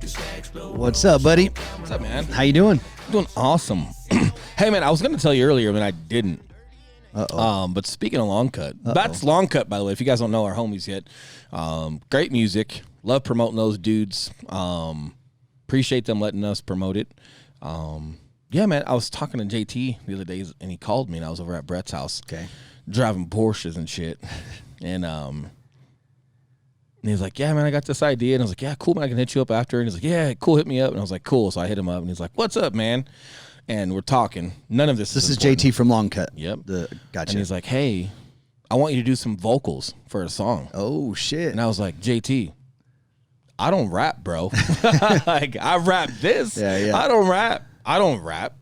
What's up, buddy? What's up, man? How you doing? Doing awesome. Hey, man, I was going to tell you earlier, but I didn't. But speaking of Long Cut, that's Long Cut, by the way, if you guys don't know our homies yet. Great music. Love promoting those dudes. Appreciate them letting us promote it. Yeah, man, I was talking to JT the other day, and he called me, and I was over at Brett's house. Okay. Driving Porsches and shit. And he was like, yeah, man, I got this idea. And I was like, yeah, cool, man, I can hit you up after. And he's like, yeah, cool, hit me up. And I was like, cool. So I hit him up, and he's like, what's up, man? And we're talking. None of this is JT from Long Cut. Yep. Gotcha. And he's like, hey, I want you to do some vocals for a song. Oh, shit. And I was like, JT, I don't rap, bro. Like, I rap this. Yeah. I don't rap.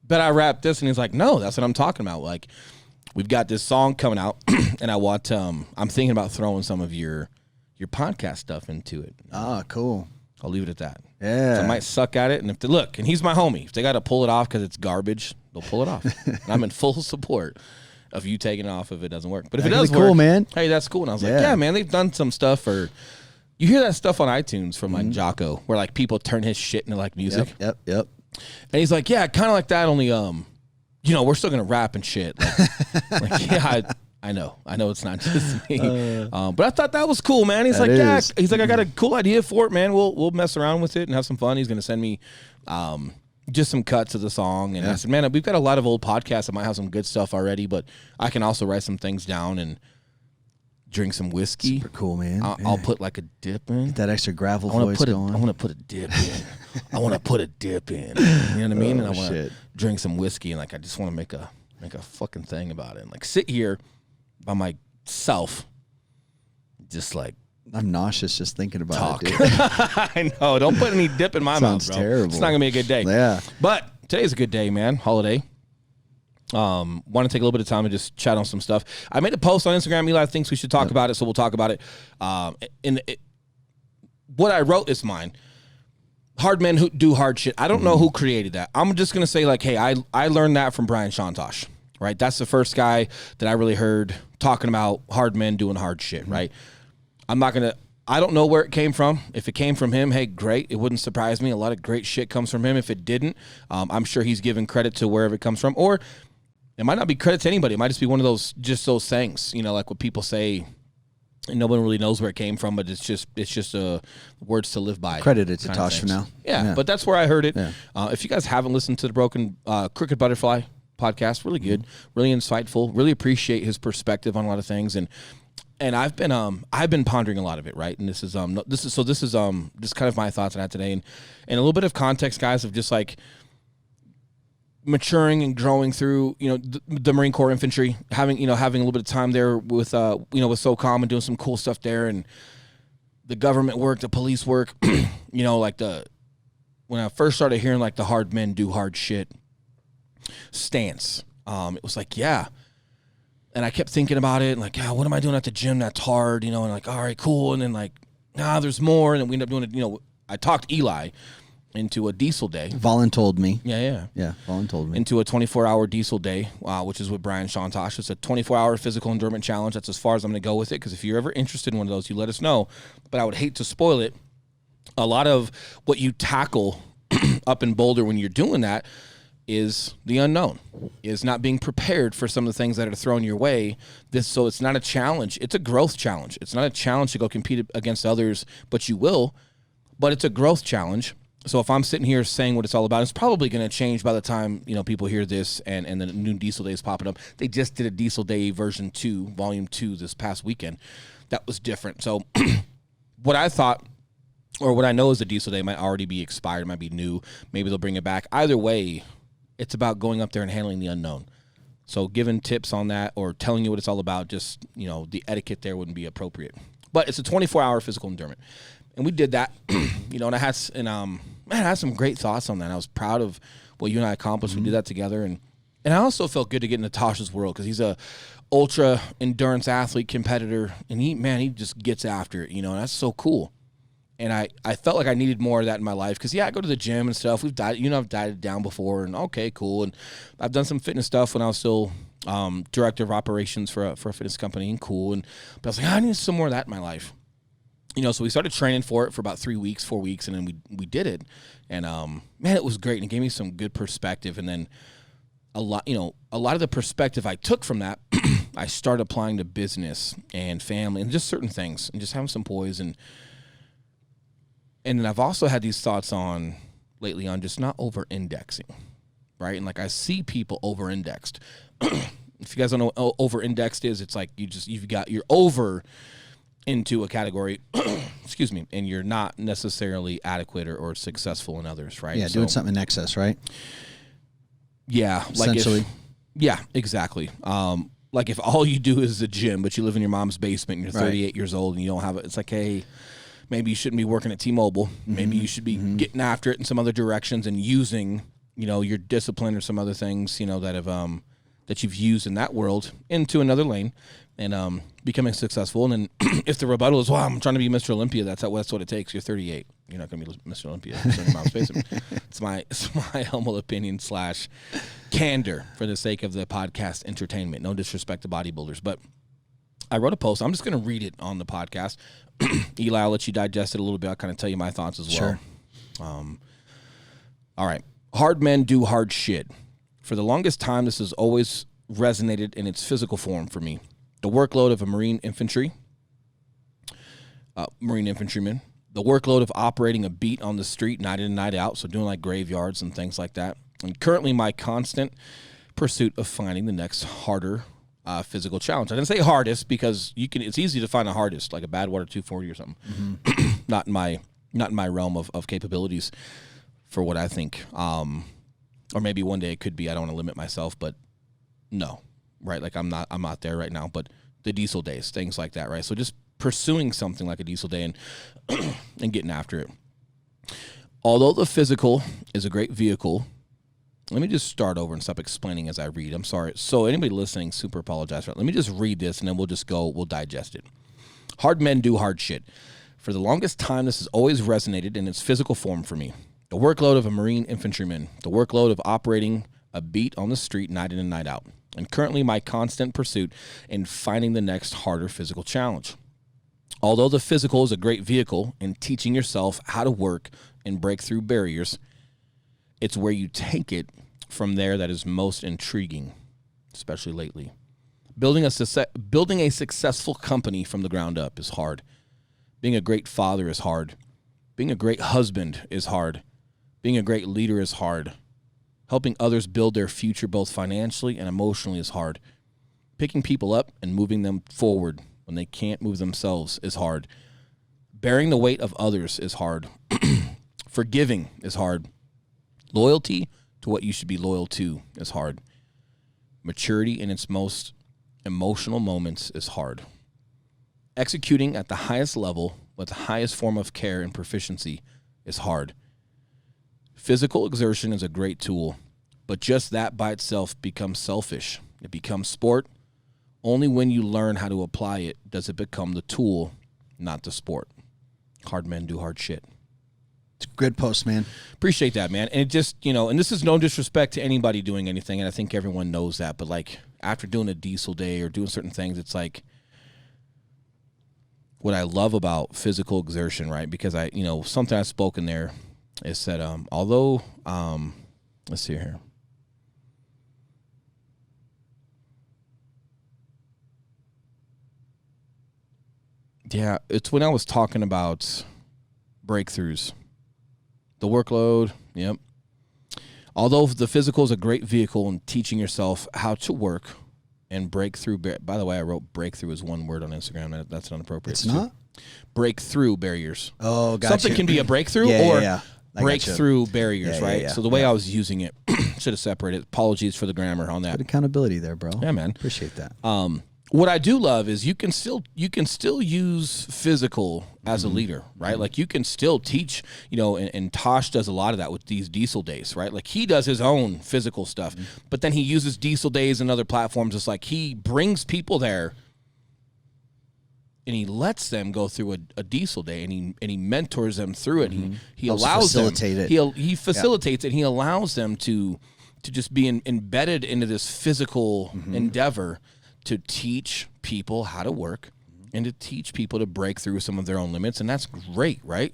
But I rap this. And he's like, no, that's what I'm talking about. Like, we've got this song coming out, and I want I'm thinking about throwing some of your podcast stuff into it. Ah, cool. I'll leave it at that. Yeah. So I might suck at it, and if they look, and he's my homie. If they got to pull it off because it's garbage, they'll pull it off. And I'm in full support of you taking it off if it doesn't work. But if it does work, cool, man. Hey, that's cool. And I was like, yeah, man, they've done some stuff. Or you hear that stuff on iTunes from like Jocko, where like people turn his shit into like music. Yep. And he's like, yeah, kind of like that. Only we're still gonna rap and shit. Like yeah, I know it's not just me. But I thought that was cool, man. He's like, yeah. He's like, I got a cool idea for it, man. We'll mess around with it and have some fun. He's gonna send me just some cuts of the song. And I said, man, we've got a lot of old podcasts that might have some good stuff already, but I can also write some things down and drink some whiskey. Super cool, man. I'll put like a dip in. Get that extra gravel voice going. I want to put a dip in. I want to put a dip in. You know what I mean? And I want to drink some whiskey, and like I just want to make a fucking thing about it. And like sit here by myself, just like I'm nauseous just thinking about it, dude. Dude. I know. Don't put any dip in my mouth, bro. Terrible. It's not gonna be a good day. Yeah. But today's a good day, man. Holiday. Want to take a little bit of time and just chat on some stuff. I made a post on Instagram. Eli thinks we should talk about it, so we'll talk about it. What I wrote is mine. Hard men who do hard shit. I don't know who created that. I'm just gonna say like, hey, I learned that from Brian Shantosh. Right, that's the first guy that I really heard talking about hard men doing hard shit. Right, I don't know where it came from. If it came from him, hey, great. It wouldn't surprise me. A lot of great shit comes from him. If it didn't, I'm sure he's giving credit to wherever it comes from. Or it might not be credit to anybody. It might just be one of those sayings, like what people say, and no one really knows where it came from, but it's just words to live by. Credited to Tosh for now. Yeah, but that's where I heard it. Yeah. If you guys haven't listened to the Crooked Butterfly podcast, really good, really insightful. Really appreciate his perspective on a lot of things, and I've been pondering a lot of it, right? And this is just kind of my thoughts on that today, and a little bit of context, guys, of just like maturing and growing through, the Marine Corps infantry, having a little bit of time there with with SOCOM and doing some cool stuff there, and the government work, the police work, like when I first started hearing like the hard men do hard shit stance, it was like, yeah. And I kept thinking about it and like, what am I doing at the gym that's hard, and like, all right, cool. And then like, there's more. And then we end up doing it, I talked Eli into a diesel day. Volin told me. Yeah, Volin told me. Into a 24-hour diesel day, which is with Brian Shantosh. It's a 24-hour physical endurance challenge. That's as far as I'm going to go with it, because if you're ever interested in one of those, you let us know. But I would hate to spoil it. A lot of what you tackle up in Boulder when you're doing that is the unknown, is not being prepared for some of the things that are thrown your way. So it's not a challenge. It's a growth challenge. It's not a challenge to go compete against others, but you will. But it's a growth challenge. So if I'm sitting here saying what it's all about, it's probably going to change by the time, people hear this and the new Diesel Day is popping up. They just did a Diesel Day version 2, volume 2 this past weekend. That was different. So what I thought, or what I know is the Diesel Day might already be expired, might be new. Maybe they'll bring it back. Either way, it's about going up there and handling the unknown. So giving tips on that or telling you what it's all about, just, the etiquette there wouldn't be appropriate. But it's a 24-hour physical endurance. And we did that, and I had some great thoughts on that. I was proud of what you and I accomplished. We did that together. And I also felt good to get into Tosh's world, because he's a ultra endurance athlete, competitor, and he just gets after it, and that's so cool. And I felt like I needed more of that in my life, because, I go to the gym and stuff. I've dieted down before, and okay, cool. And I've done some fitness stuff when I was still director of operations for a fitness company, and cool. But I was like, I need some more of that in my life. So we started training for it for about 3 weeks, 4 weeks, and then we did it. And, man, it was great. And it gave me some good perspective. And then a lot of the perspective I took from that, I started applying to business and family and just certain things and just having some poise. And then I've also had these thoughts lately on just not over-indexing, right? And like I see people over-indexed. If you guys don't know what over-indexed is, it's like you're over into a category, excuse me, and you're not necessarily adequate or successful in others, right? Yeah, doing something in excess, right? Yeah. Essentially. Yeah, exactly. Like if all you do is the gym, but you live in your mom's basement and you're 38 years old and you don't have it, it's like, hey, maybe you shouldn't be working at T-Mobile. Maybe you should be getting after it in some other directions and using, your discipline or some other things, that you've used in that world into another lane and becoming successful. And then if the rebuttal is, I'm trying to be Mr. Olympia, that's what it takes. You're 38. You're not going to be Mr. Olympia. It's my humble opinion / candor for the sake of the podcast entertainment. No disrespect to bodybuilders. But I wrote a post. I'm just going to read it on the podcast. Eli, I'll let you digest it a little bit. I'll kind of tell you my thoughts as well. Sure. All right. Hard men do hard shit. For the longest time, this has always resonated in its physical form for me. The workload of a Marine infantryman, the workload of operating a beat on the street night in and night out, so doing like graveyards and things like that. And currently my constant pursuit of finding the next harder physical challenge. I didn't say hardest because it's easy to find a hardest, like a Badwater 240 or something. Not in my realm of capabilities for what I think. Or maybe one day it could be. I don't want to limit myself, but no. Right, like I'm not there right now, but the diesel days, things like that, right? So just pursuing something like a diesel day and and getting after it. Although the physical is a great vehicle, let me just start over and stop explaining as I read. I'm sorry. So anybody listening, super apologize for it. Let me just read this and then we'll digest it. Hard men do hard shit. For the longest time, this has always resonated in its physical form for me. The workload of a Marine infantryman, the workload of operating a beat on the street night in and night out. And currently my constant pursuit in finding the next harder physical challenge. Although the physical is a great vehicle in teaching yourself how to work and break through barriers, it's where you take it from there that is most intriguing, especially lately. Building a successful company from the ground up is hard. Being a great father is hard. Being a great husband is hard. Being a great leader is hard. Helping others build their future both financially and emotionally is hard. Picking people up and moving them forward when they can't move themselves is hard. Bearing the weight of others is hard. Forgiving is hard. Loyalty to what you should be loyal to is hard. Maturity in its most emotional moments is hard. Executing at the highest level with the highest form of care and proficiency is hard. Physical exertion is a great tool, but just that by itself becomes selfish. It becomes sport. Only when you learn how to apply it does it become the tool, not the sport. Hard men do hard shit. It's a good post, man. Appreciate that, man. And it just, and this is no disrespect to anybody doing anything, and I think everyone knows that, but like after doing a diesel day or doing certain things, it's like what I love about physical exertion, right? Because something I've spoken there is said, although, let's see here. Yeah, it's when I was talking about breakthroughs. The workload, yep. Although the physical is a great vehicle in teaching yourself how to work and break through. By the way, I wrote breakthrough as one word on Instagram. That's not appropriate. It's not? Break through barriers. Oh, gotcha. Something can be a breakthrough break through barriers, right? Yeah. So the way I was using it, should have separated. Apologies for the grammar on that. Good accountability there, bro. Yeah, man. Appreciate that. What I do love is you can still use physical as a leader, right? Like you can still teach, and Tosh does a lot of that with these diesel days, right? Like he does his own physical stuff, but then he uses diesel days and other platforms. It's like he brings people there and he lets them go through a diesel day, and he mentors them through it. He allows facilitate them. It. He facilitates it. He allows them to just be embedded into this physical endeavor to teach people how to work and to teach people to break through some of their own limits. And that's great, right?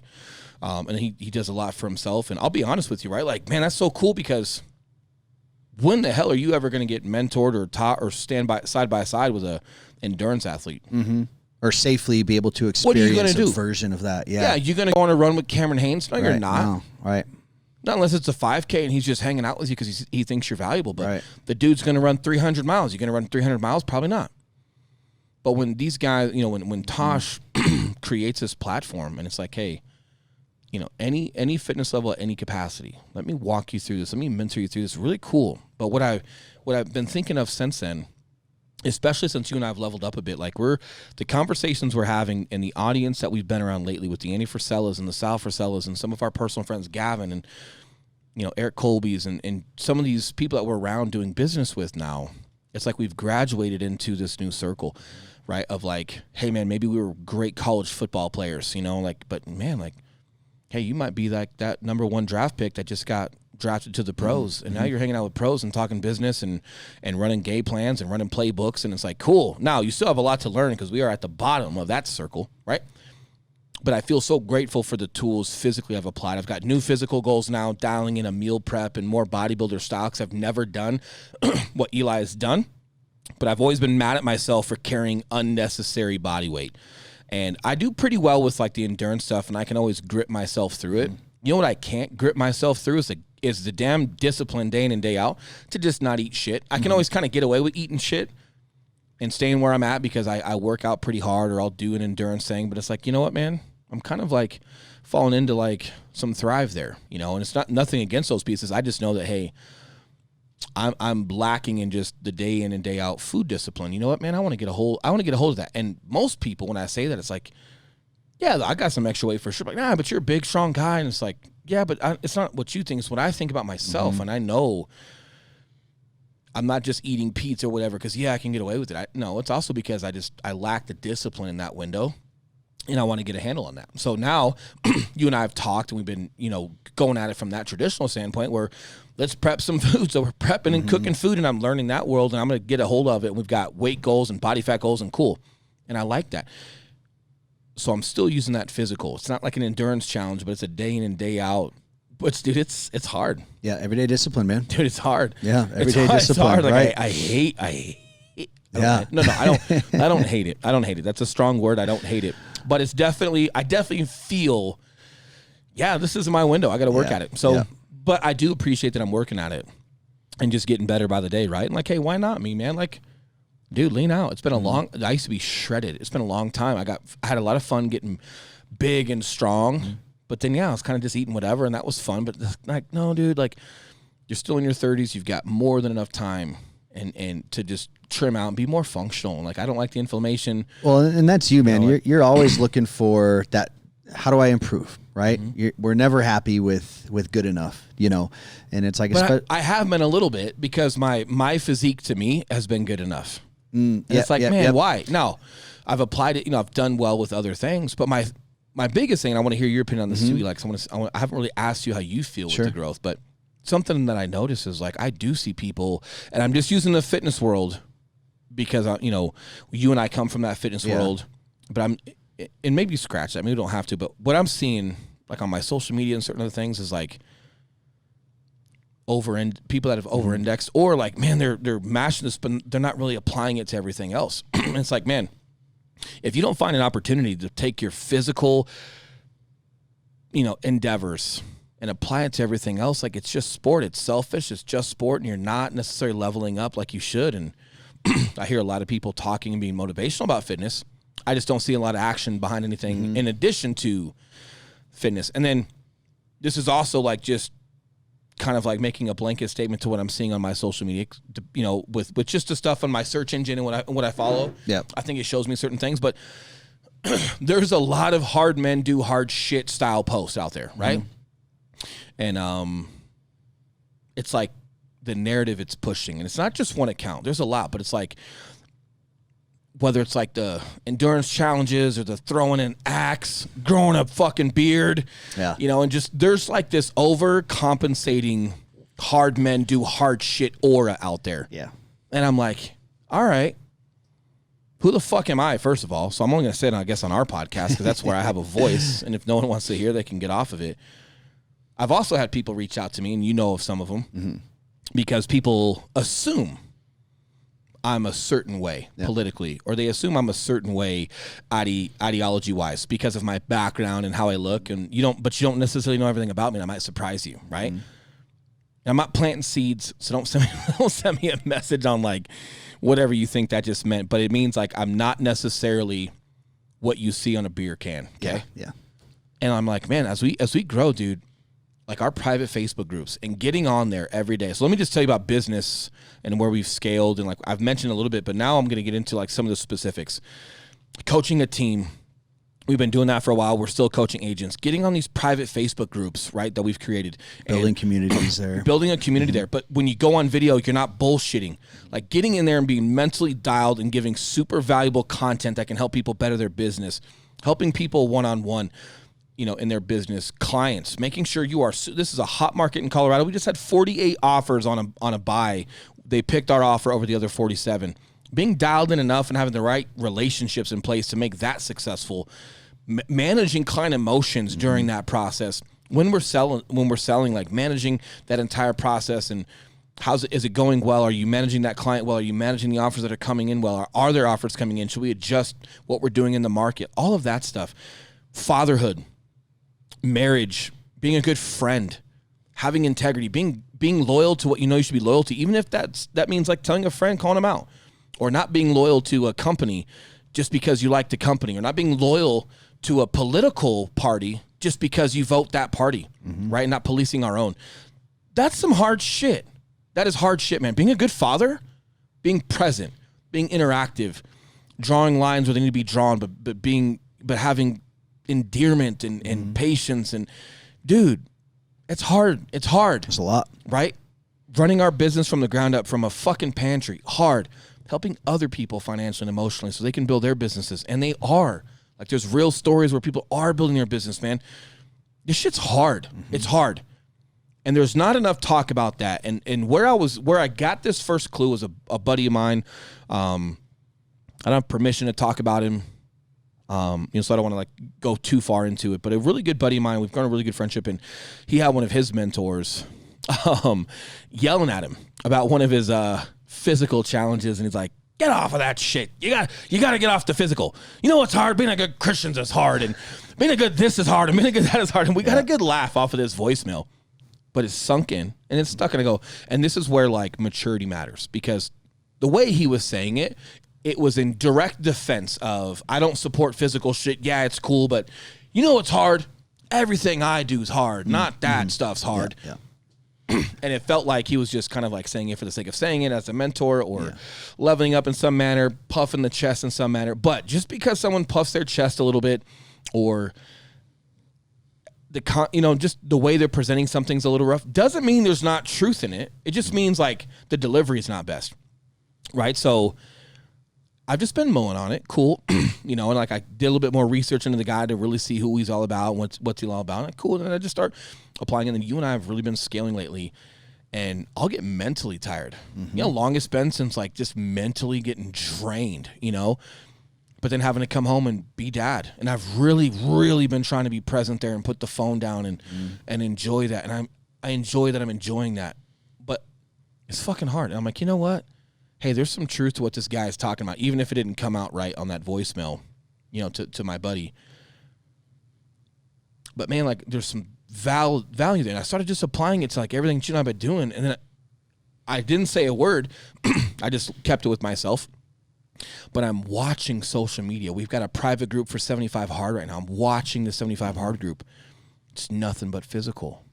And he does a lot for himself. And I'll be honest with you, right? Like, man, that's so cool, because when the hell are you ever going to get mentored or taught or stand side by side with a endurance athlete? Mm-hmm. Or safely be able to What are you experience gonna a do? version of that. Yeah. Yeah, you're going to go on a run with Cameron Haynes? No, Right. you're not. No. Right. Not unless it's a 5K and he's just hanging out with you because he thinks you're valuable. But Right. the dude's going to run 300 miles. You're going to run 300 miles? Probably not. But when these guys, when Tosh creates this platform and it's like, hey, any fitness level at any capacity, let me walk you through this. Let me mentor you through this. Really cool. But what I've been thinking of since then, especially since you and I have leveled up a bit, like the conversations we're having and the audience that we've been around lately with the Andy Frisellas and the Sal Frisellas and some of our personal friends, Gavin and, Eric Colby's and some of these people that we're around doing business with now, it's like we've graduated into this new circle, right? Of like, hey man, maybe we were great college football players, but man, like, hey, you might be like that number 1 draft pick that just got drafted to the pros, and now you're hanging out with pros and talking business and running game plans and running playbooks, and it's like, cool. Now, you still have a lot to learn because we are at the bottom of that circle, right? But I feel so grateful for the tools physically I've applied. I've got new physical goals now, dialing in a meal prep and more bodybuilder style, because I've never done what Eli has done, but I've always been mad at myself for carrying unnecessary body weight. And I do pretty well with like the endurance stuff, and I can always grip myself through it. You know what I can't grip myself through is the damn discipline day in and day out to just not eat shit. I can always kind of get away with eating shit and staying where I'm at because I work out pretty hard, or I'll do an endurance thing. But it's like, you know what, man? I'm kind of like falling into like some Thrive there, and it's nothing against those pieces. I just know that, hey, I'm lacking in just the day in and day out food discipline. You know what, man? I want to get a hold of that. And most people, when I say that, it's like, yeah, I got some extra weight for sure. Like, nah, but you're a big, strong guy. And it's like, yeah, but it's not what you think. It's what I think about myself. And I know I'm not just eating pizza or whatever because, yeah, I can get away with it. No, it's also because I lack the discipline in that window. And I want to get a handle on that. So now you and I have talked, and we've been, going at it from that traditional standpoint where let's prep some food. So we're prepping and cooking food, and I'm learning that world, and I'm going to get a hold of it. And we've got weight goals and body fat goals, and cool. And I like that. So I'm still using that physical. It's not like an endurance challenge, but it's a day in and day out. But dude, it's hard. Yeah, everyday discipline, man. Dude, it's hard. Yeah, everyday discipline. It's hard. Like, right? I hate. Yeah. I don't hate it. I don't hate it. That's a strong word. I don't hate it. But I definitely feel, yeah, this is my window. I got to work at it. So, but I do appreciate that I'm working at it and just getting better by the day, right? And like, hey, why not me, man? Like, dude, lean out. It's been I used to be shredded. It's been a long time. I had a lot of fun getting big and strong, but then, I was kind of just eating whatever, and that was fun. But like, no, dude, like, you're still in your 30s. You've got more than enough time and to just trim out and be more functional. Like, I don't like the inflammation. Well, and that's you, man. You're always looking for that. How do I improve? Right? We're never happy with good enough, and it's like, but I have been a little bit because my physique to me has been good enough. It's like, man, why? Now, I've applied it. I've done well with other things, but my biggest thing, and I want to hear your opinion on this too. Like, I haven't really asked you how you feel with the growth, but something that I notice is like, I do see people, and I'm just using the fitness world because you and I come from that fitness world, but and maybe scratch that. Maybe we don't have to, but what I'm seeing like on my social media and certain other things is like people that have over-indexed, or like, man, they're mashing this, but they're not really applying it to everything else. And it's like, man, if you don't find an opportunity to take your physical, endeavors and apply it to everything else, like, it's just sport. It's selfish. It's just sport, and you're not necessarily leveling up like you should. And I hear a lot of people talking and being motivational about fitness. I just don't see a lot of action behind anything in addition to fitness. And then this is also like just kind of like making a blanket statement to what I'm seeing on my social media, with just the stuff on my search engine and what I follow. Yeah, I think it shows me certain things, but there's a lot of hard men do hard shit style posts out there, right? And it's like the narrative it's pushing, and it's not just one account. There's a lot, but it's like, whether it's like the endurance challenges or the throwing an axe, growing a fucking beard, and just there's like this overcompensating hard men do hard shit aura out there. Yeah. And I'm like, all right, who the fuck am I, first of all? So I'm only going to say it, I guess, on our podcast because that's where I have a voice. And if no one wants to hear, they can get off of it. I've also had people reach out to me, and you know of some of them, because people assume I'm a certain way politically, or they assume I'm a certain way ideology-wise because of my background and how I look. And you don't necessarily know everything about me, and I might surprise you, right? And I'm not planting seeds, so don't send me a message on like whatever you think that just meant. But it means like I'm not necessarily what you see on a beer can, okay? Yeah. And I'm like, man, as we grow, dude, like our private Facebook groups and getting on there every day. So let me just tell you about business and where we've scaled. And like I've mentioned a little bit, but now I'm going to get into like some of the specifics. Coaching a team. We've been doing that for a while. We're still coaching agents, getting on these private Facebook groups, right, that we've created. Building communities there. Building a community there. But when you go on video, you're not bullshitting. Like getting in there and being mentally dialed and giving super valuable content that can help people better their business, helping people one-on-one, you know, in their business, clients, making sure you are, this is a hot market in Colorado. We just had 48 offers on a buy. They picked our offer over the other 47. Being dialed in enough and having the right relationships in place to make that successful, managing client emotions during that process. When we're selling, like managing that entire process and is it going well? Are you managing that client well? Are you managing the offers that are coming in well? Are there offers coming in? Should we adjust what we're doing in the market? All of that stuff. Fatherhood. Marriage, being a good friend, having integrity, being loyal to what you know you should be loyal to, even if that means like telling a friend, calling them out, or not being loyal to a company just because you like the company, or not being loyal to a political party just because you vote that party, right? Not policing our own. That's some hard shit. That is hard shit, man. Being a good father, being present, being interactive, drawing lines where they need to be drawn, but having endearment and patience, and dude, it's hard. It's hard. It's a lot, right? Running our business from the ground up, from a fucking pantry, hard. Helping other people financially and emotionally so they can build their businesses, and they are. Like there's real stories where people are building their business, man. This shit's hard. It's hard, and there's not enough talk about that. And where I got this first clue was a buddy of mine. I don't have permission to talk about him. So I don't want to like go too far into it, but a really good buddy of mine, we've grown a really good friendship, and he had one of his mentors, yelling at him about one of his, physical challenges. And he's like, get off of that shit. You got to get off the physical. You know what's hard? Being a good Christian is hard, and being a good this is hard, and being a good that is hard. And we got a good laugh off of this voicemail, but it's sunk in and it's stuck. And I go, and this is where like maturity matters, because the way he was saying it, it was in direct defense of, I don't support physical shit. Yeah, it's cool, but you know what's hard? Everything I do is hard. Not that stuff's hard. Yeah. And it felt like he was just kind of like saying it for the sake of saying it as a mentor, or leveling up in some manner, puffing the chest in some manner. But just because someone puffs their chest a little bit, or just the way they're presenting something's a little rough, doesn't mean there's not truth in it. It just means like the delivery is not best, right? So I've just been mowing on it. Cool. And like I did a little bit more research into the guy to really see who he's all about, what's he all about. And cool. And then I just start applying it. And you and I have really been scaling lately, and I'll get mentally tired. You know, longest been since like just mentally getting drained, but then having to come home and be dad. And I've really, really been trying to be present there and put the phone down and enjoy that. And I enjoy that I'm enjoying that, but it's fucking hard. And I'm like, you know what? Hey, there's some truth to what this guy is talking about, even if it didn't come out right on that voicemail, to my buddy. But man, like there's some value there. And I started just applying it to like everything you and I've been doing. And then I didn't say a word. I just kept it with myself. But I'm watching social media. We've got a private group for 75 Hard right now. I'm watching the 75 Hard group. It's nothing but physical.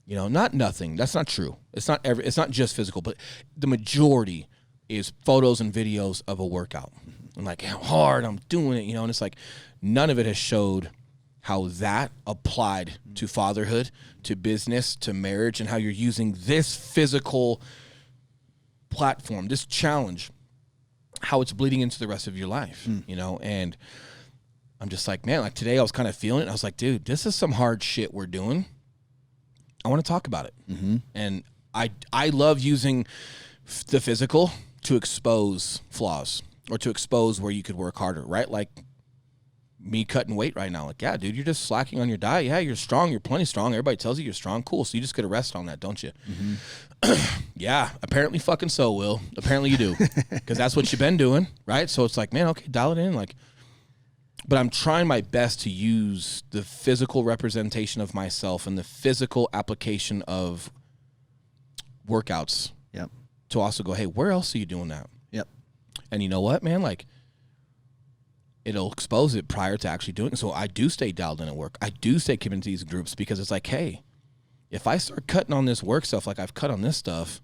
Not nothing. That's not true. It's not just physical, but the majority is photos and videos of a workout. I'm like, how hard I'm doing it, and it's like none of it has showed how that applied to fatherhood, to business, to marriage, and how you're using this physical platform, this challenge, how it's bleeding into the rest of your life, and I'm just like, man, like today I was kind of feeling it. I was like, dude, this is some hard shit we're doing. I want to talk about it. And I love using the physical to expose flaws or to expose where you could work harder, right? Like me cutting weight right now. Like, yeah, dude, you're just slacking on your diet. Yeah, you're strong. You're plenty strong. Everybody tells you you're strong. Cool. So you just get a rest on that, don't you? Yeah, apparently fucking so, Will. Apparently you do. Because that's what you've been doing, right? So it's like, man, okay, dial it in. Like, but I'm trying my best to use the physical representation of myself and the physical application of workouts to also go, hey, where else are you doing that? Yep. And you know what, man? Like, it'll expose it prior to actually doing it. So I do stay dialed in at work. I do stay committed to these groups because it's like, hey, if I start cutting on this work stuff like I've cut on this stuff,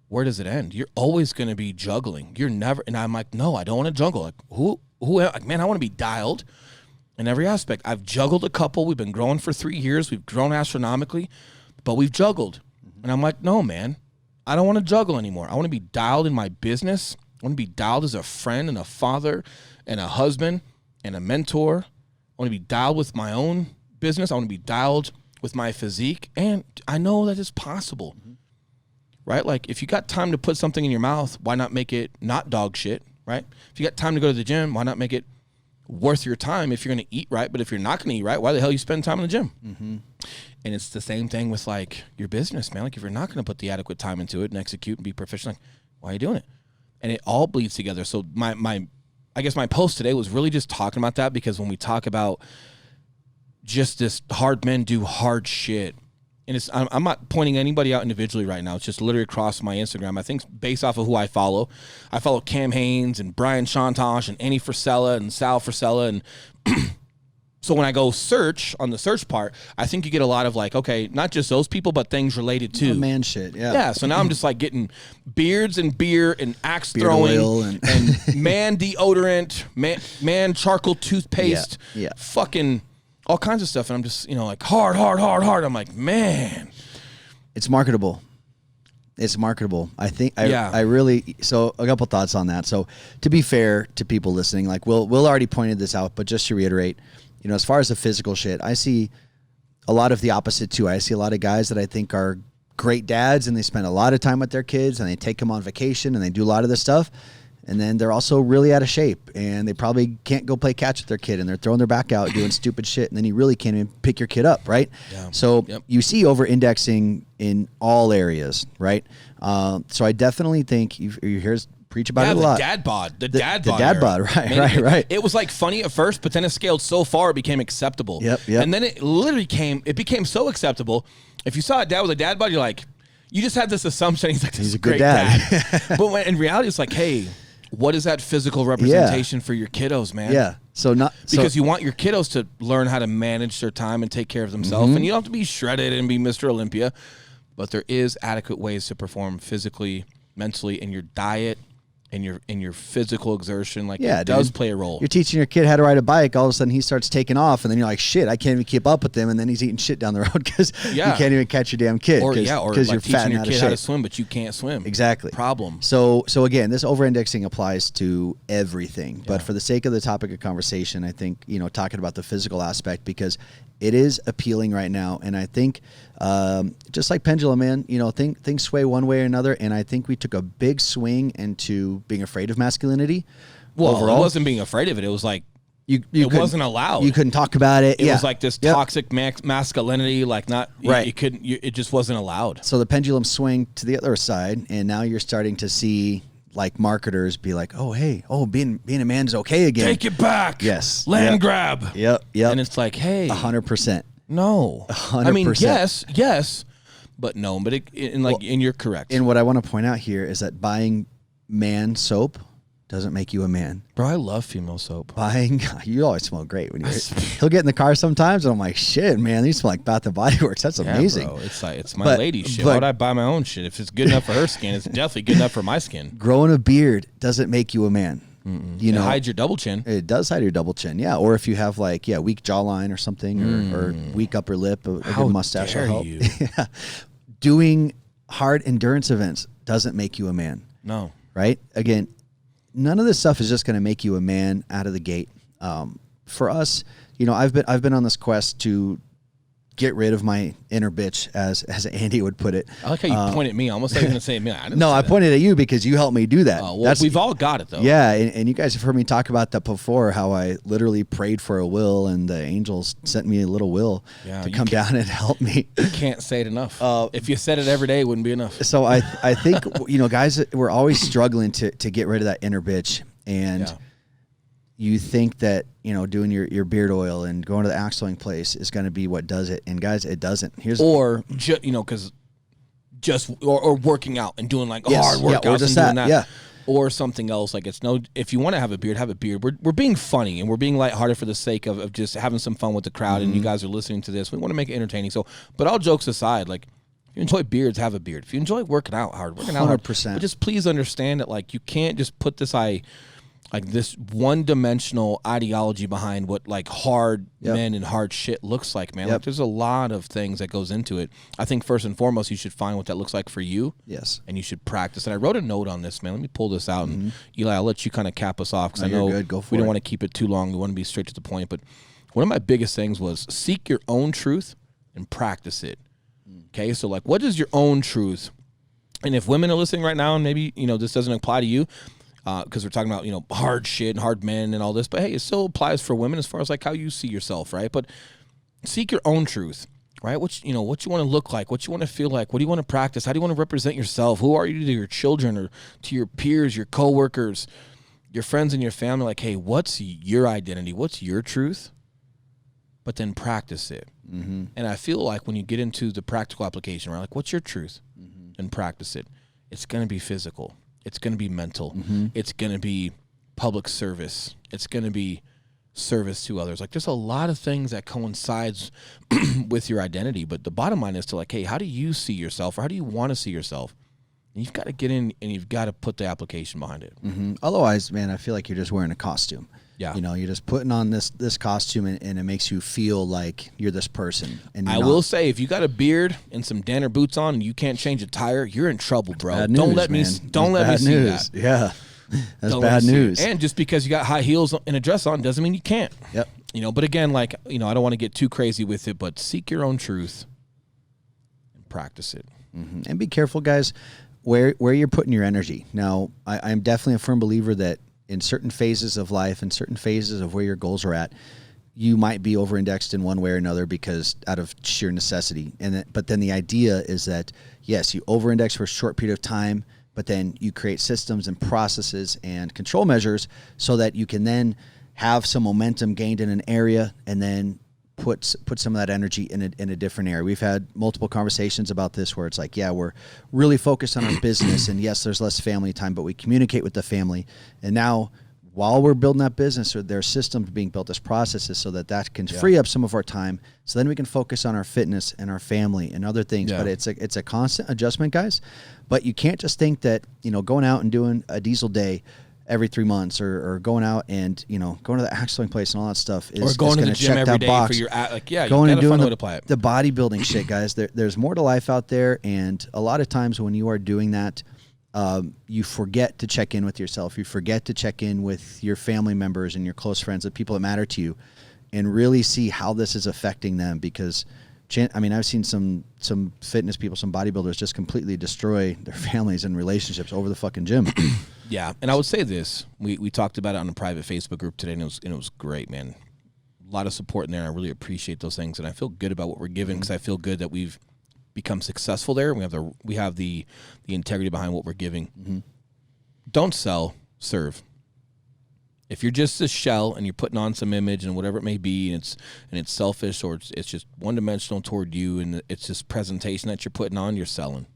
where does it end? You're always going to be juggling. You're never, and I'm like, no, I don't want to juggle. Like, like, man, I want to be dialed in every aspect. I've juggled a couple. We've been growing for 3 years. We've grown astronomically, but we've juggled. And I'm like, no, man, I don't want to juggle anymore. I want to be dialed in my business. I want to be dialed as a friend and a father and a husband and a mentor. I want to be dialed with my own business. I want to be dialed with my physique. And I know that it's possible, right? Like, if you got time to put something in your mouth, why not make it not dog shit, right? If you got time to go to the gym, why not make it worth your time if you're going to eat right? But if you're not going to eat right, why the hell you spend time in the gym? And it's the same thing with, like, your business, man. Like, if you're not going to put the adequate time into it and execute and be proficient, like, why are you doing it? And it all bleeds together. So I guess my post today was really just talking about that, because when we talk about just this hard men do hard shit, and I'm not pointing anybody out individually right now. It's just literally across my Instagram. I think based off of who I follow Cam Hanes and Brian Shantosh and Annie Frisella and Sal Frisella. And so when I go search on the search part, I think you get a lot of, like, okay, not just those people, but things related to man shit. Yeah. Yeah. So now I'm just like getting beards and beer and axe Beard throwing oil and man deodorant, man charcoal toothpaste, fucking all kinds of stuff. And I'm just, like, hard. I'm like, man, it's marketable. It's marketable. I think I really, so a couple thoughts on that. So to be fair to people listening, like Will already pointed this out, but just to reiterate, as far as the physical shit, I see a lot of the opposite too. I see a lot of guys that I think are great dads, and they spend a lot of time with their kids, and they take them on vacation, and they do a lot of this stuff. And then they're also really out of shape, and they probably can't go play catch with their kid, and they're throwing their back out doing stupid shit, and then you really can't even pick your kid up, right? Yeah. So you see over-indexing in all areas, right? So I definitely think you hear us preach about it a lot. The dad bod, the dad bod, right. It was like funny at first, but then it scaled so far it became acceptable. Yep. And then it literally became so acceptable. If you saw a dad with a dad bod, you're like, you just had this assumption he's a good great dad. But when, in reality, it's like, hey, what is that physical representation for your kiddos, man? Yeah. Because you want your kiddos to learn how to manage their time and take care of themselves. And you don't have to be shredded and be Mr. Olympia, but there is adequate ways to perform physically, mentally, in your diet, in your physical exertion. Like, it does play a role. You're teaching your kid how to ride a bike. All of a sudden he starts taking off, and then you're like, shit, I can't even keep up with him. And then he's eating shit down the road because you can't even catch your damn kid. Or like you're fat your kid how to swim, but you can't swim. Exactly. Problem. So again, this over-indexing applies to everything. But for the sake of the topic of conversation, I think, talking about the physical aspect, because it is appealing right now. And I think just like pendulum, man, things sway one way or another. And I think we took a big swing into being afraid of masculinity. Well, overall. It wasn't being afraid of it. It was like, it wasn't allowed. You couldn't talk about it. It was like this toxic masculinity, like not, you couldn't, it just wasn't allowed. So the pendulum swing to the other side. And now you're starting to see, like, marketers be like, being a man is okay again. Take it back. Yes. Land grab. Yep. And it's like, hey. 100%. No. 100%. I mean, yes, but no. But and you're correct. And what I want to point out here is that buying man soap doesn't make you a man. Bro, I love female soap. You always smell great when he'll get in the car sometimes, and I'm like, shit, man, these smell like Bath and Body Works. That's amazing. Bro, it's my lady shit. Why would I buy my own shit? If it's good enough for her skin, it's definitely good enough for my skin. Growing a beard doesn't make you a man. It hides your double chin. It does hide your double chin, yeah. Or if you have weak jawline or something, or weak upper lip, a good mustache will help. You? Yeah. Doing hard endurance events doesn't make you a man. No. Right? Again, none of this stuff is just going to make you a man out of the gate. For us, I've been on this quest to get rid of my inner bitch, as Andy would put it. I like how you point at me. I almost thought you were going to say me. I pointed at you because you helped me do that. We've all got it, though. Yeah, and you guys have heard me talk about that before, how I literally prayed for a will, and the angels sent me a little will to come down and help me. You can't say it enough. If you said it every day, it wouldn't be enough. So I think, guys, we're always struggling to get rid of that inner bitch, and you think that, doing your beard oil and going to the axe throwing place is going to be what does it. And guys, it doesn't. Because or working out and doing hard workouts and doing that. Yeah. Or something else. Like if you want to have a beard, have a beard. We're being funny and we're being lighthearted for the sake of just having some fun with the crowd. And you guys are listening to this. We want to make it entertaining. So, but all jokes aside, like, if you enjoy beards, have a beard. If you enjoy working out hard, 100%. But just please understand that, like, you can't just put this this one-dimensional ideology behind what hard men and hard shit looks like, man. Like, there's a lot of things that goes into it. I think first and foremost, you should find what that looks like for you. Yes. And you should practice. And I wrote a note on this, man. Let me pull this out. And Eli, I'll let you kind of cap us off because I know we don't want to keep it too long. We want to be straight to the point. But one of my biggest things was seek your own truth and practice it. Okay, so what is your own truth? And if women are listening right now, and maybe this doesn't apply to you, because we're talking about hard shit and hard men and all this, but hey, it still applies for women as far as how you see yourself, right? But seek your own truth, right? What you want to look like, what you want to feel like, what do you want to practice, how do you want to represent yourself, who are you to your children or to your peers, your coworkers, your friends and your family? Like, hey, what's your identity? What's your truth? But then practice it. Mm-hmm. And I feel like when you get into the practical application, right? Like, what's your truth? And practice it. It's going to be physical. It's going to be mental. It's going to be public service. It's going to be service to others. Like, there's a lot of things that coincides with your identity. But the bottom line is to hey, how do you see yourself, or how do you want to see yourself? And you've got to get in and you've got to put the application behind it. Otherwise, man, I feel like you're just wearing a costume. Yeah. You're just putting on this costume and it makes you feel like you're this person. And I will say, if you got a beard and some Danner boots on and you can't change a tire, you're in trouble, bro. Bad news, don't let me see that. Yeah. That's bad news. And just because you got high heels and a dress on doesn't mean you can't. Yep. But again, I don't want to get too crazy with it, but seek your own truth and practice it. And be careful, guys, where you're putting your energy. Now, I'm definitely a firm believer that in certain phases of life and certain phases of where your goals are at, you might be over-indexed in one way or another because out of sheer necessity. But then the idea is that, yes, you over-index for a short period of time, but then you create systems and processes and control measures so that you can then have some momentum gained in an area and then put some of that energy in a different area. We've had multiple conversations about this where it's we're really focused on our business, and yes, there's less family time, but we communicate with the family. And now, while we're building that business, or there are systems being built as processes so that can free up some of our time, so then we can focus on our fitness and our family and other things. But it's a constant adjustment, guys. But you can't just think that going out and doing a diesel day every 3 months, or going out and going to the axe throwing place and all that stuff is going to the gym every day box. For your going and doing the bodybuilding shit, guys. There's more to life out there, and a lot of times when you are doing that, you forget to check in with yourself. You forget to check in with your family members and your close friends, the people that matter to you, and really see how this is affecting them. Because I've seen some fitness people, some bodybuilders just completely destroy their families and relationships over the fucking gym. Yeah, and I would say this. We talked about it on a private Facebook group today, and it was great, man. A lot of support in there, and I really appreciate those things, and I feel good about what we're giving because I feel good that we've become successful there. We have the integrity behind what we're giving. Don't sell, serve. If you're just a shell and you're putting on some image and whatever it may be, and it's selfish, or it's just one dimensional toward you, and it's just presentation that you're putting on, you're selling.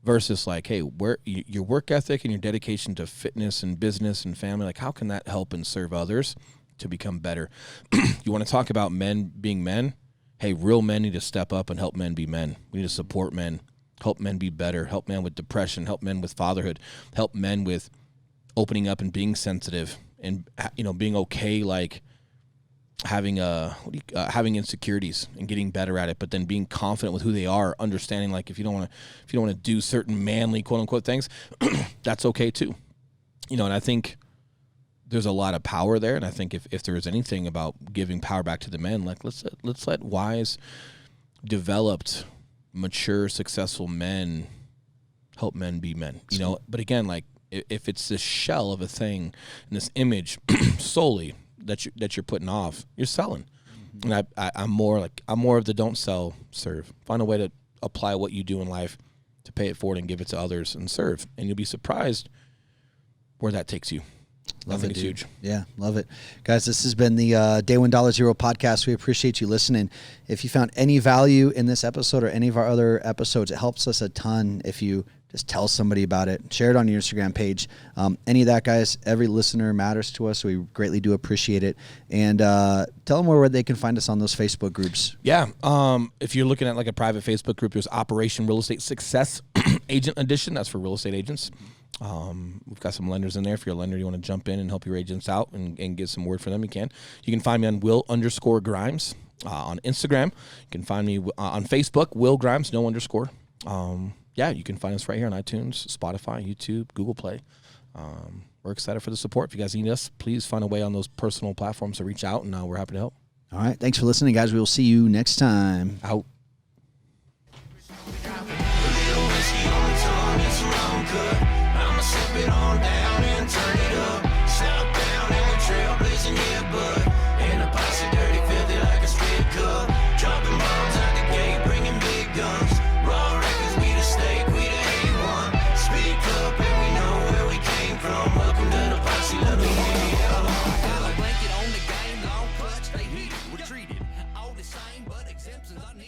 Versus hey, where your work ethic and your dedication to fitness and business and family, how can that help and serve others to become better? You want to talk about men being men? Hey, real men need to step up and help men be men. We need to support men, help men be better, help men with depression, help men with fatherhood, help men with opening up and being sensitive, and being okay, having having insecurities and getting better at it, but then being confident with who they are, understanding if you don't want to do certain manly quote unquote things, that's okay too. And I think there's a lot of power there, and I think if there is anything about giving power back to the men, like let's let wise, developed, mature, successful men help men be men. You know, but again, like if it's this shell of a thing and this image solely that you're putting off, you're selling. Mm-hmm. And I'm more of the don't sell, serve. Find a way to apply what you do in life to pay it forward and give it to others and serve, and you'll be surprised where that takes you. Love it, dude. Huge. Yeah, love it. Guys, this has been the Day One Dollar Zero podcast. We appreciate you listening. If you found any value in this episode or any of our other episodes, it helps us a ton if you just tell somebody about it. Share it on your Instagram page. Any of that, guys, every listener matters to us, so we greatly do appreciate it. And tell them where they can find us on those Facebook groups. Yeah. If you're looking at like a private Facebook group, there's Operation Real Estate Success Agent Edition. That's for real estate agents. We've got some lenders in there. If you're a lender, you want to jump in and help your agents out and get some word for them, you can. You can find me on Will_Grimes on Instagram. You can find me on Facebook, Will Grimes, no underscore. Yeah, you can find us right here on iTunes, Spotify, YouTube, Google Play. We're excited for the support. If you guys need us, please find a way on those personal platforms to reach out, and we're happy to help. All right. Thanks for listening, guys. We will see you next time. Out. Sip it on down and turn it up. Southbound and we're trailblazing, yeah, bud. And the posse dirty, filthy like a strip club. Dropping bombs out the gate, bringing big guns. Raw records, we the steak, we the A1. Speak up and we know where we came from. Welcome to the posse, let me hear you. Got a blanket on the game, long clutch, they heated, retreated. All the same, but exemptions are needed.